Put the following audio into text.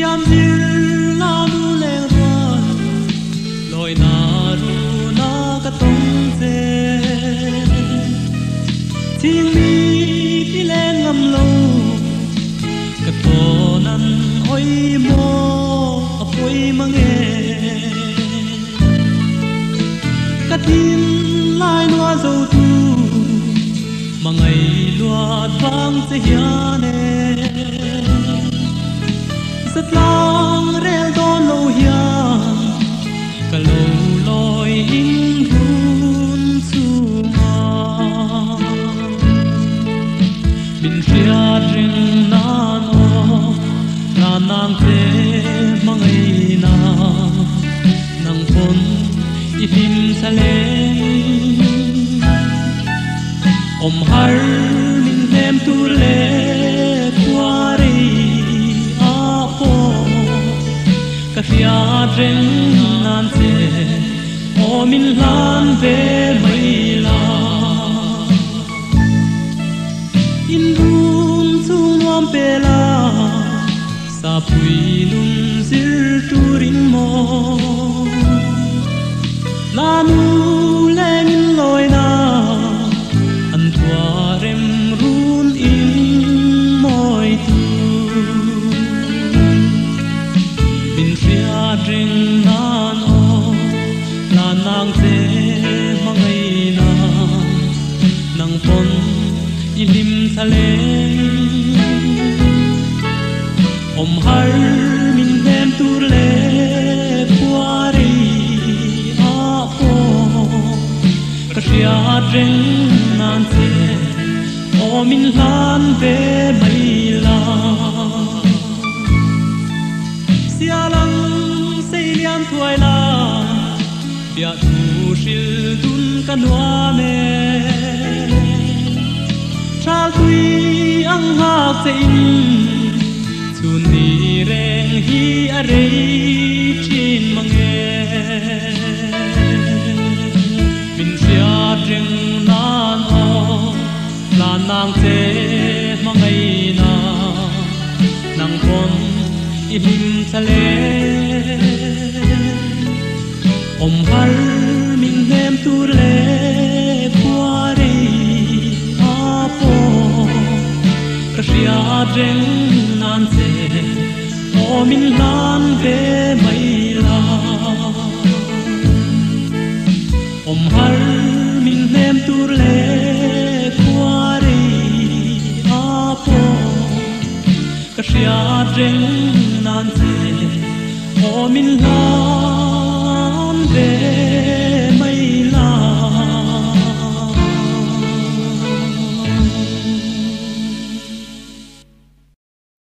siam zir la nu leng ruan loi na ru na ka tong ze ting mi ti len ngam lo ka to nan oi mo apoi mange ka tin lai noa zo tu mangai luat vang che hiane sat lang rel don lo hian ka lo loi in run chu ma min ria ring nan o na nang te mangai na nang pon i him sa le om har min hem tu le puari a po ka fia reng nan te o min lan ve mai la in rum chung nuam pe la sa pui lum zir tu ring mo la nu leng loi na an tua rem run in moi tu bin ria reng nan o la nang te mangai na nang pon ilim thale om har min hem tu le puari ria reng nan te o min lan ve mai la sia lang sei lian thuai la bia tu shil dun ka noa me chal tui ang hak se in chun ni reng hi a rei chin mange reng nan o la nang te mangai na nang pon i him thale om har min hem tu le puari a po ka ria reng nan te o min lan ve mai la om har min hem tu le puari a po ka ria reng nan te o min lan ve